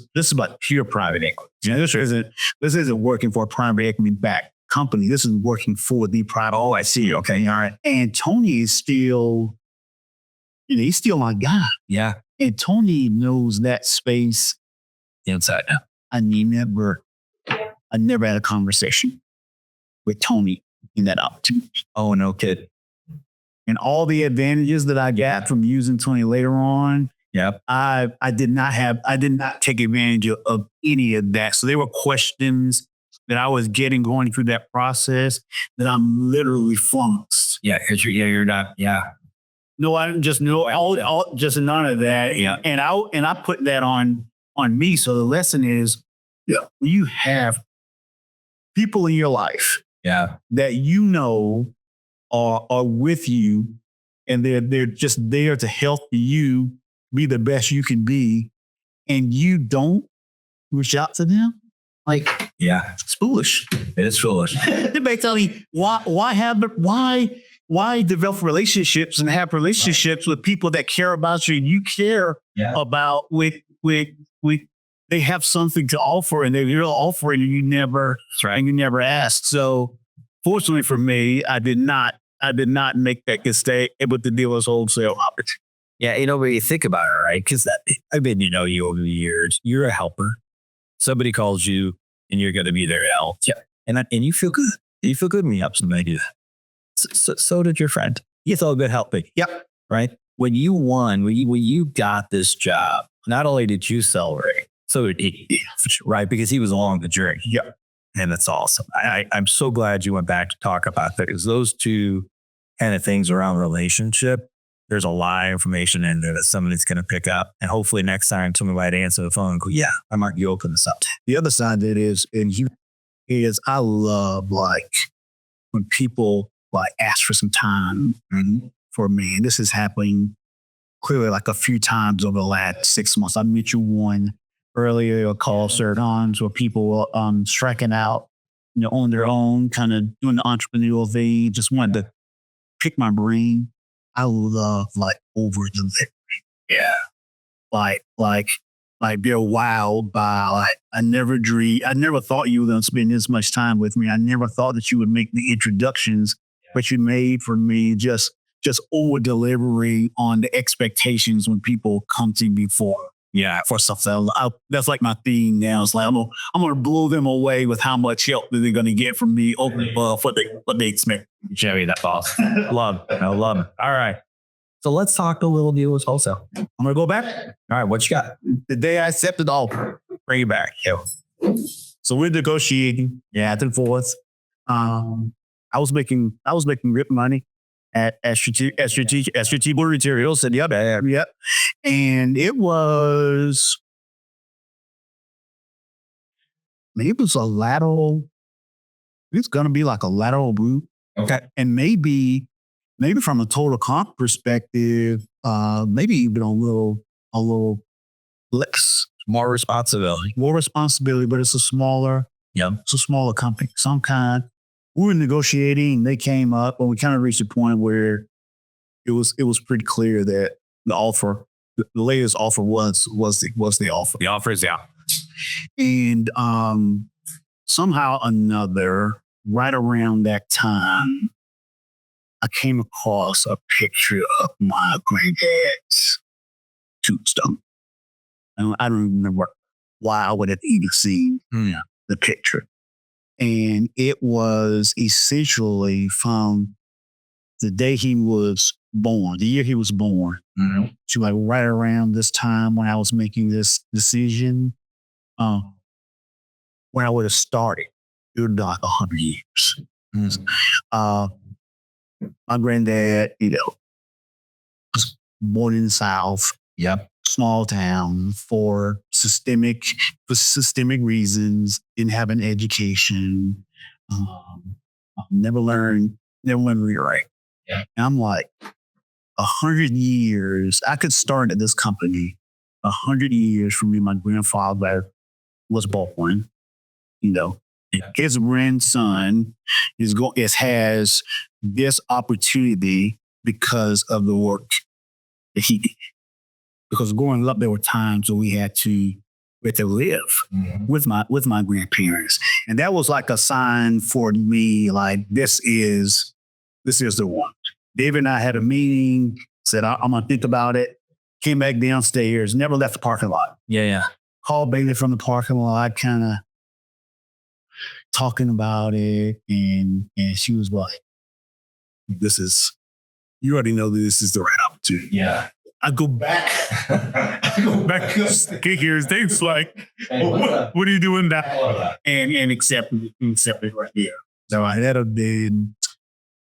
C: is about pure private equity. This isn't working for a private equity backed company. This is working for the private.
B: Oh, I see. Okay. All right.
C: And Tony is still, he's still my guy.
B: Yeah.
C: And Tony knows that space
B: Inside now.
C: I never had a conversation with Tony in that opportunity.
B: Oh, no kid.
C: And all the advantages that I got from using Tony later on,
B: Yep.
C: I did not take advantage of any of that. So there were questions that I was getting going through that process that I'm literally flummoxed.
B: Yeah. You're not. Yeah.
C: No, I just know just none of that.
B: Yeah.
C: And I put that on me. So the lesson is, you have people in your life
B: Yeah.
C: that are with you, and they're just there to help you be the best you can be, and you don't reach out to them. Like,
B: Yeah.
C: it's foolish.
B: It is foolish.
C: They may tell me why develop relationships and have relationships with people that care about you and you care
B: Yeah.
C: about with they have something to offer, and they're offering, and you never asked. So fortunately for me, I did not make that mistake with the Dealers Wholesale opportunity.
B: Yeah, but you think about it, right? Because I've been you over the years. You're a helper. Somebody calls you, and you're going to be there to help. Yeah, and you feel good. You feel good when you help somebody do that. So did your friend. You felt good helping.
C: Yep.
B: Right. When you won, when you got this job, not only did you celebrate, so did he. Right, because he was along the journey.
C: Yep.
B: And that's awesome. I'm so glad you went back to talk about that, because those two kind of things around relationship, there's a lot of information in there that somebody's going to pick up. And hopefully next time somebody might answer the phone and go, yeah, I might you open this up.
C: The other side of it is I love like when people like ask for some time for me. And this is happening clearly like a few times over the last 6 months. I met you one earlier, a call certain times where people were striking out, on their own, kind of doing the entrepreneurial thing, just wanted to pick my brain. I love like over delivery.
B: Yeah.
C: Like they're wild by like, I never thought you were going to spend this much time with me. I never thought that you would make the introductions, but you made for me just over delivery on the expectations when people come to me for something. That's like my theme now. It's like, I'm going to blow them away with how much help that they're going to get from me over and above what they expect.
B: Jimmy, that's awesome. I love it. All right. So let's talk a little Dealers Wholesale.
C: I'm going to go back.
B: All right. What you got?
C: The day I accepted the offer,
B: Bring it back. Yo.
C: So we're negotiating. Yeah, back and forth. I was making good money at strategic materials. And yep. And it was a lateral. It's going to be like a lateral route.
B: Okay.
C: And maybe from a total comp perspective, maybe even a little less.
B: More responsibility.
C: But it's a smaller company. Some kind. We were negotiating. They came up, and we kind of reached a point where it was pretty clear that the offer, the latest offer was the offer.
B: The offer is out.
C: And somehow or another, right around that time, I came across a picture of my granddad's tombstone. I don't remember why I would have even seen the picture. And it was essentially from the day he was born, the year he was born, to like right around this time when I was making this decision, when I would have started, it would be like 100 years. My granddad, was born in the South.
B: Yep.
C: Small town for systemic reasons, didn't have an education, never learned to rewrite.
B: Yeah.
C: And I'm like, 100 years, I could start at this company 100 years from when my grandfather was born. His grandson has this opportunity because of the work that he did. Because growing up, there were times where we had to live with my grandparents, and that was like a sign for me. Like this is the one. David and I had a meeting. Said I'm gonna think about it. Came back downstairs. Never left the parking lot.
B: Yeah.
C: Called Bailey from the parking lot, kind of talking about it, and she was like, you already know that this is the right opportunity.
B: Yeah.
C: I go back here's things like, what are you doing now? And accept it right here. So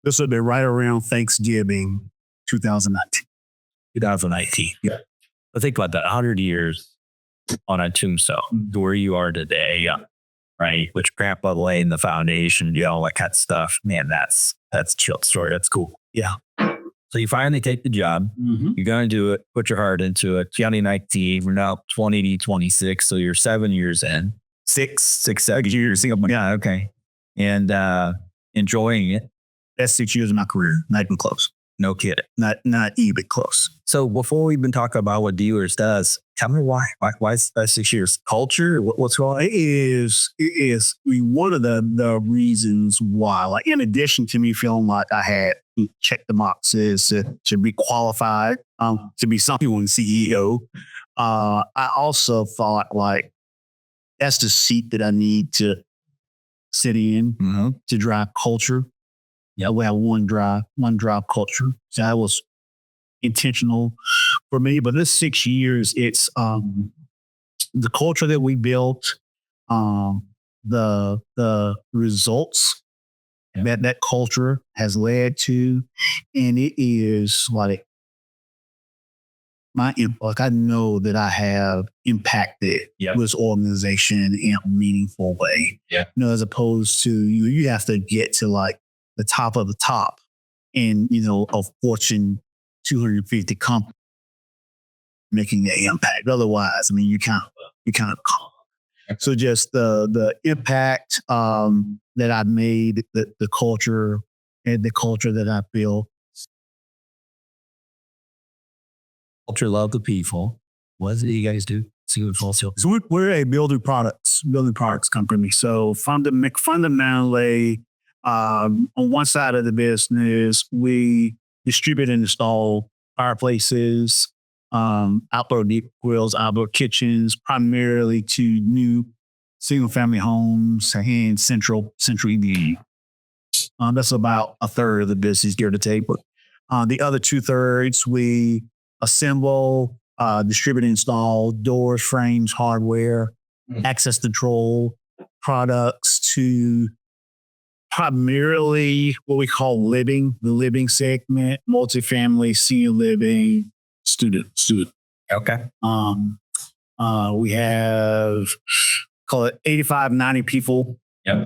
C: this would be right around Thanksgiving 2019.
B: 2019. Yeah. But think about that, 100 years on a tombstone to where you are today, right? Which grandpa laying the foundation, all that kind of stuff. Man, that's a chill story. That's cool. Yeah. So you finally take the job. You're going to do it, put your heart into it. 2019, we're now 2026. So you're 7 years in. 7 years. Yeah, okay. And enjoying it.
C: Best 6 years of my career, not even close.
B: No kidding.
C: Not even close.
B: So before we even talk about what Dealers does, tell me why is that 6 years? Culture? What's wrong?
C: It is. One of the reasons why, like, in addition to me feeling like I had checked the boxes to be qualified to be someone CEO, I also thought like that's the seat that I need to sit in to drive culture. Yeah, we have one drive culture. So that was intentional for me. But this 6 years, it's the culture that we built, the results that culture has led to, and it is like I know that I have impacted this organization in a meaningful way. Yeah, as opposed to you have to get to like the top of the top, and a Fortune 250 company making the impact. Otherwise, I mean, you kind of. So just the impact that I made, the culture and the culture that I built.
B: Culture, love the people. What is it you guys do? CEO of Wholesale.
C: So we're a building products company. So fundamentally, on one side of the business, we distribute and install fireplaces, outdoor deep grills, outdoor kitchens, primarily to new single-family homes and central Indiana. That's about a third of the business, give or take. But the other 2/3, we assemble, distribute, install doors, frames, hardware, access control products to primarily what we call the living segment, multifamily, senior living, student.
B: Okay.
C: We have, call it 85, 90 people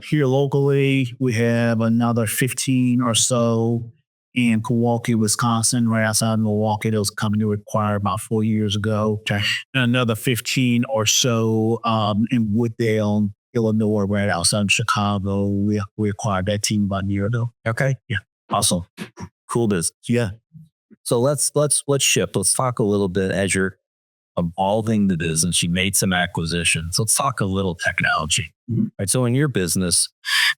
C: here locally. We have another 15 or so in Milwaukee, Wisconsin, right outside Milwaukee. That was a company we acquired about 4 years ago. Okay. And another 15 or so in Wooddale, Illinois, right outside of Chicago. We acquired that team about a year ago.
B: Okay.
C: Yeah.
B: Awesome. Cool business.
C: Yeah.
B: So let's shift. Let's talk a little bit as you're evolving the business. You made some acquisitions. Let's talk a little technology. Right. So in your business,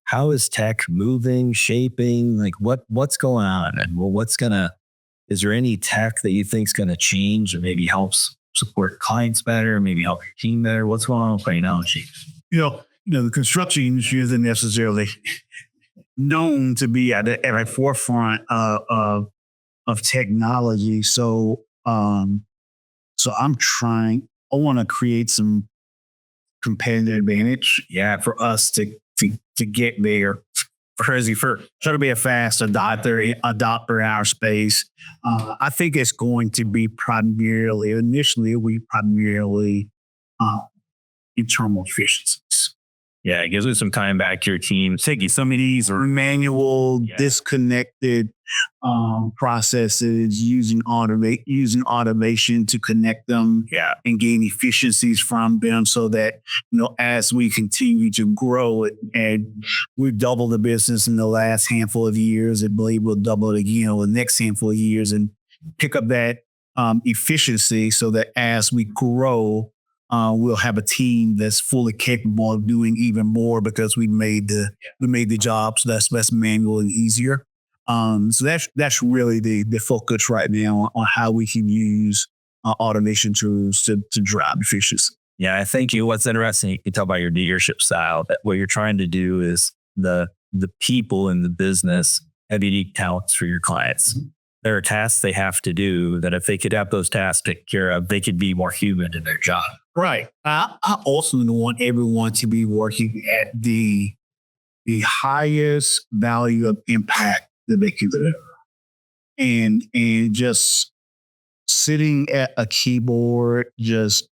B: how is tech moving, shaping? Like what's going on? And is there any tech that you think is going to change or maybe helps support clients better, maybe help your team better? What's going on with technology?
C: The construction industry isn't necessarily known to be at the forefront of technology. So I'm I want to create some competitive advantage, for us to get there. Try to be a fast adopter in our space. I think it's going to be primarily internal efficiencies.
B: Yeah, it gives you some time back to your team.
C: Taking some of these manual, disconnected processes, using automation to connect them, and gain efficiencies from them, so that as we continue to grow it, and we've doubled the business in the last handful of years, and believe we'll double it again over the next handful of years, and pick up that efficiency, so that as we grow, we'll have a team that's fully capable of doing even more, because we made the jobs less manual and easier. So that's really the focus right now on how we can use automation tools to drive efficiency.
B: Yeah, I think what's interesting, you can tell by your leadership style that what you're trying to do is the people in the business have unique talents for your clients. There are tasks they have to do that if they could have those tasks taken care of, they could be more human in their job.
C: Right. I also want everyone to be working at the highest value of impact that they can deliver. And just sitting at a keyboard, just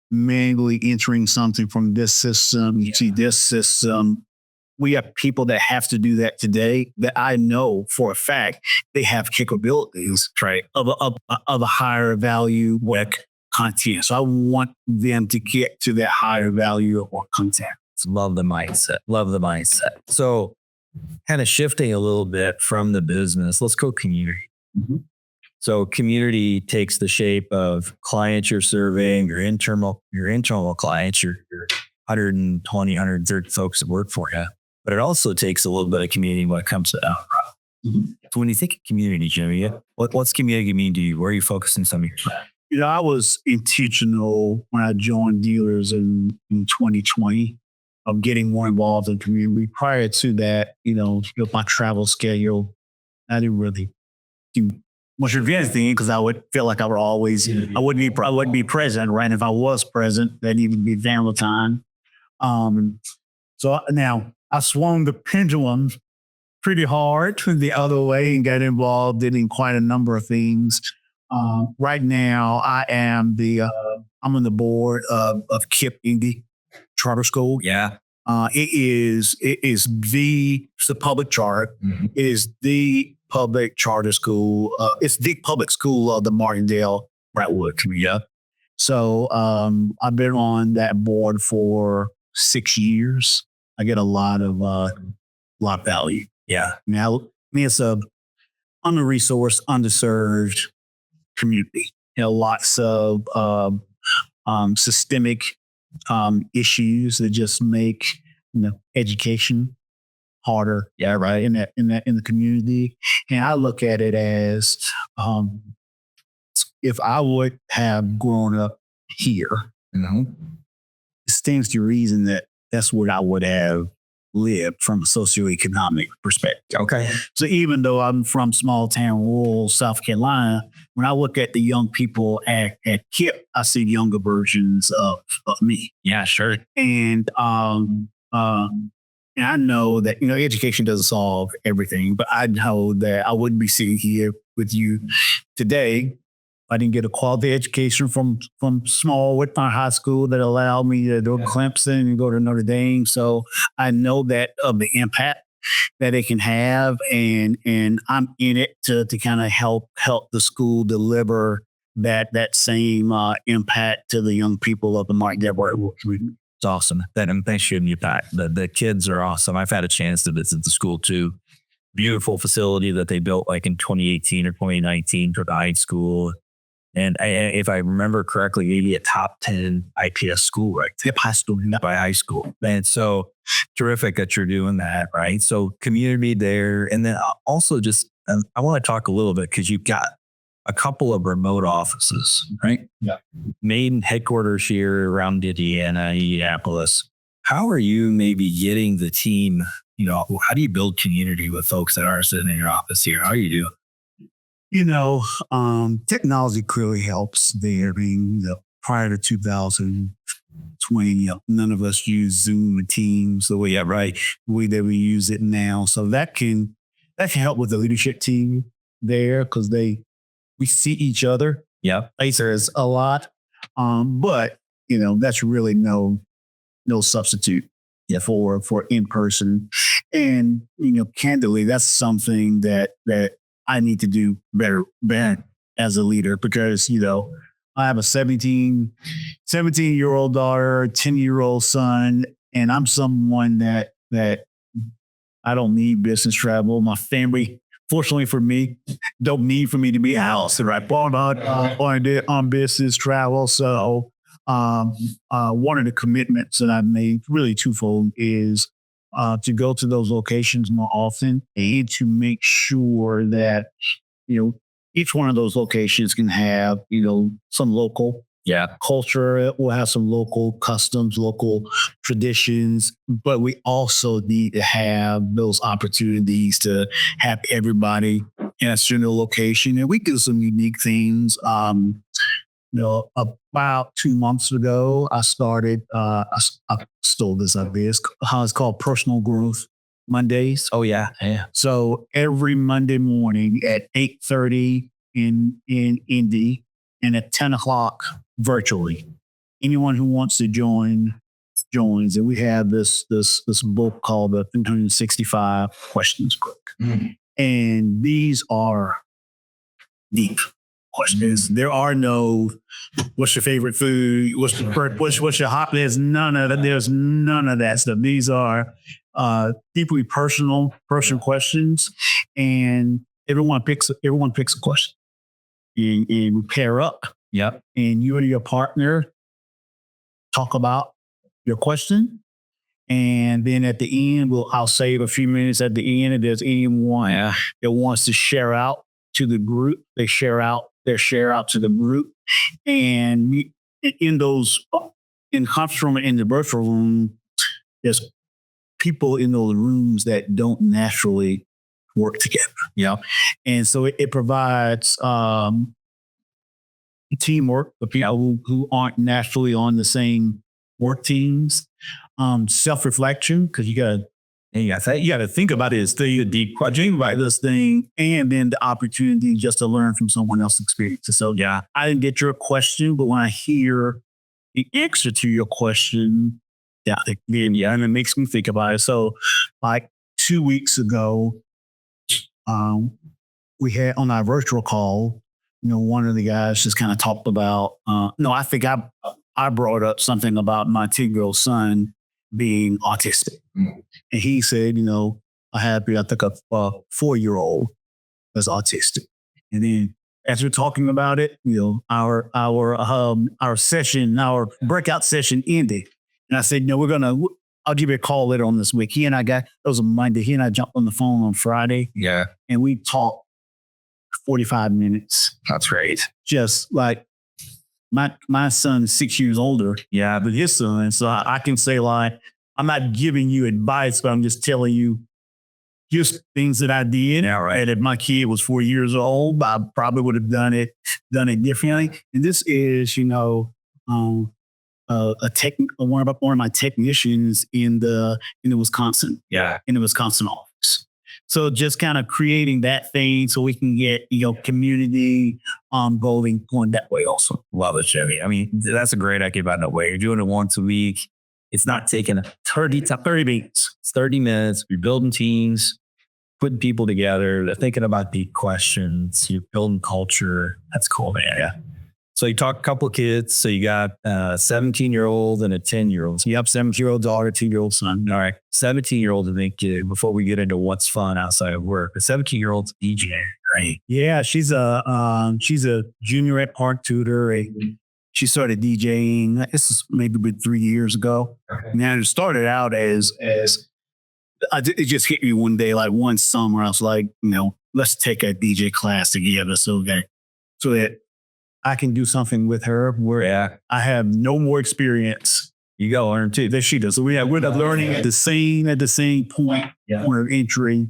C: manually entering something from this system to this system. We have people that have to do that today that I know for a fact they have capabilities, right, of a higher value work content. So I want them to get to that higher value of work content.
B: Love the mindset. So kind of shifting a little bit from the business, let's go community. So community takes the shape of clients you're serving, your internal clients, your 120, 130 folks that work for you. But it also takes a little bit of community when it comes to outcry. So when you think of community, Jimmy, what's community mean to you? Where are you focusing some of your time?
C: I was intentional when I joined Dealers in 2020 of getting more involved in community. Prior to that, with my travel schedule, I didn't really do much of anything because I would feel like I wouldn't be present, right? If I was present, that'd even be family time. So now I swung the pendulum pretty hard the other way and got involved in quite a number of things. Right now, I'm on the board of KIPP Indy Charter School.
B: Yeah.
C: It's a public charter.
B: Mm-hmm.
C: It is the public charter school. It's the public school of the Martindale Brentwood community. So I've been on that board for 6 years. I get a lot of value.
B: Yeah.
C: Now, it's a under-resourced, underserved community. Lots of systemic issues that just make education harder.
B: Yeah, right.
C: In the community, and I look at it as if I would have grown up here, it stands to reason that that's what I would have lived from a socioeconomic perspective.
B: Okay.
C: So even though I'm from small town, rural South Carolina, when I look at the young people at KIPP, I see younger versions of me.
B: Yeah, sure.
C: And I know that, education doesn't solve everything, but I know that I wouldn't be sitting here with you today I didn't get a quality education from small Whitmire High School that allowed me to go to Clemson and go to Notre Dame. So I know that of the impact that it can have, and I'm in it to kind of help the school deliver that same impact to the young people of the Martindale community.
B: It's awesome. Thanks for you back. The kids are awesome. I've had a chance to visit the school too. Beautiful facility that they built like in 2018 or 2019 for the high school. And if I remember correctly, maybe a top 10 IPS school, right? High school, not by high school. And so terrific that you're doing that, right? So community there. And then also just, I want to talk a little bit because you've got a couple of remote offices, right?
C: Yeah.
B: Main headquarters here around Indianapolis. How are you maybe getting the team, how do you build community with folks that are sitting in your office here? How are you doing?
C: Technology clearly helps there. I mean, prior to 2020, none of us use Zoom and Teams the way that we use it now. So that can help with the leadership team there because we see each other.
B: Yeah,
C: there's a lot, but that's really no substitute for in person. And candidly, that's something that I need to do better as a leader because, I have a 17-year-old daughter, 10-year-old son, and I'm someone that I don't need business travel. My family, fortunately for me, don't need for me to be out, right? On business travel. So one of the commitments that I've made, really twofold, is to go to those locations more often and to make sure that, each one of those locations can have, some local culture. It will have some local customs, local traditions, but we also need to have those opportunities to have everybody in a single location. And we do some unique things. About 2 months ago, I started, I stole this idea. It's called Personal Growth Mondays.
B: Oh, yeah.
C: So every Monday morning at 8:30 in Indy and at 10 o'clock virtually, anyone who wants to joins. And we have this book called the 365 Questions book. Mm. And these are deep questions. There are no, what's your favorite food? What's your hobby? There's none of that. There's none of that stuff. These are deeply personal questions. And everyone picks a question, and we pair up.
B: Yep.
C: And you and your partner talk about your question. And then at the end, I'll save a few minutes at the end. If there's anyone that wants to share out to the group, they share out to the group. And in conference room, in the virtual room, there's people in those rooms that don't naturally work together.
B: Yeah.
C: And so it provides teamwork for people who aren't naturally on the same work teams. Self-reflection, because you gotta think about this thing, deep dream about this thing, and then the opportunity just to learn from someone else's experiences. So yeah, I didn't get your question, but when I hear the answer to your question, and it makes me think about it. So like 2 weeks ago, we had on our virtual call, one of the guys just kind of talked about, I think I brought up something about my 10-year-old son being autistic. And he said, I think a 4-year-old that's autistic. And then as we're talking about it, our breakout session ended. And I said, I'll give you a call later on this week. It was a Monday. He and I jumped on the phone on Friday.
B: Yeah.
C: And we talked 45 minutes.
B: That's great.
C: Just like my son is 6 years older. Yeah, but his son. So I can say like, I'm not giving you advice, but I'm just telling you just things that I did.
B: Yeah, right.
C: And if my kid was 4 years old, I probably would have done it differently. And this is, one of my technicians in the Wisconsin.
B: Yeah.
C: In the Wisconsin office. So just kind of creating that thing so we can get, community going that way also.
B: Love it, Jimmy. I mean, that's a great idea about no way. You're doing it once a week. It's not taking 30 minutes. It's 30 minutes. You're building teams, putting people together. They're thinking about deep questions. You're building culture. That's cool, man. Yeah. So you talk a couple of kids. So you got a 17-year-old and a 10-year-old.
C: Yep, 17-year-old daughter, 2-year-old son.
B: All right. 17-year-old, I think, before we get into what's fun outside of work, the 17-year-old's DJ, right?
C: Yeah, she's a junior at Park Tutor. She started DJing. This is maybe about 3 years ago. Okay. Now it started out as it just hit me one day, like one summer. I was like, let's take a DJ class together, so that I can do something with her where I have no more experience.
B: You got to learn too.
C: That she does. So we're learning at the same point on entry.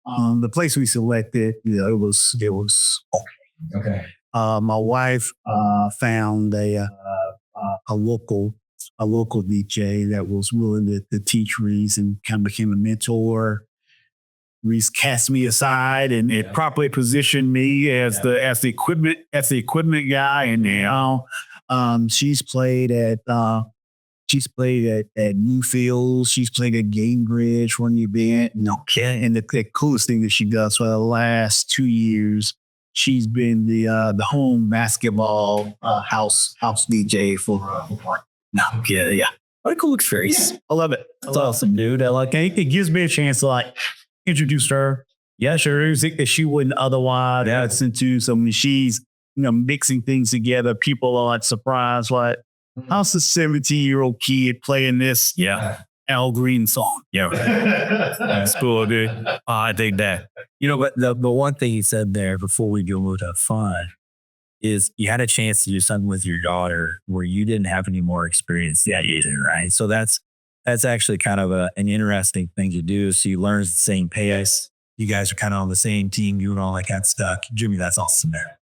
C: The place we selected, it was okay.
B: Okay.
C: My wife found a local DJ that was willing to teach Reese and kind of became a mentor. Reese cast me aside and it properly positioned me as the equipment guy. And now she's played at Newfields. She's played at Game Bridge for an event. And the coolest thing that she does for the last 2 years, she's been the home basketball house DJ for yeah.
B: What a cool experience.
C: I love it.
B: That's awesome, dude. I like it.
C: It gives me a chance to introduce her. Yeah, sure. Music that she wouldn't otherwise listen to. So when she's mixing things together, people are surprised. Like, how's a 17-year-old kid playing this?
B: Yeah.
C: Al Green song.
B: Yeah. That's cool, dude. I think that. But the one thing he said there before we go to fun is you had a chance to do something with your daughter where you didn't have any more experience yet either, right? So that's actually kind of an interesting thing to do. So you learn at the same pace. You guys are kind of on the same team, doing all that kind of stuff. Jimmy, that's awesome there.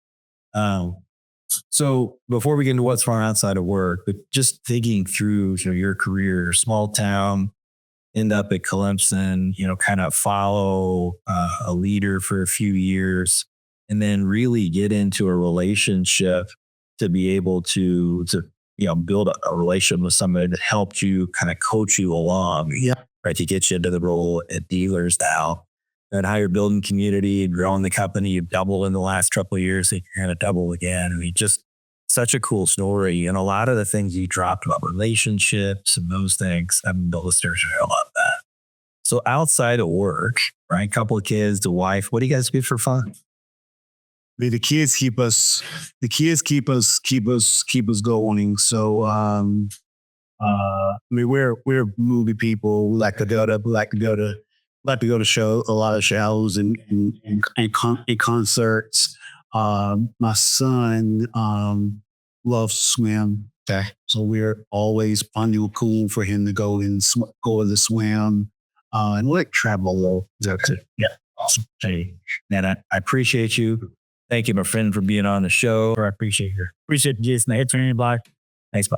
B: So before we get into what's fun outside of work, but just thinking through your career, small town, end up at Clemson, kind of follow a leader for a few years, and then really get into a relationship to be able to build a relationship with somebody that helped you kind of coach you along, right, to get you into the role at Dealers now. And how you're building community, growing the company. You've doubled in the last couple of years. And you're going to double again. I mean, just such a cool story. And a lot of the things you dropped about relationships and those things, the listeners are going to love that. So outside of work, right? Couple of kids, the wife, what do you guys do for fun?
C: I mean, the kids keep us going. So, I mean, we're movie people. We like to go to show a lot of shows and concerts. My son loves to swim. Okay, so we're always finding it cool for him to go and go to the swim and like travel a little.
B: That's it. Yeah. Awesome. Hey, man, I appreciate you. Thank you, my friend, for being on the show. I appreciate you, Jason. Thanks, bye.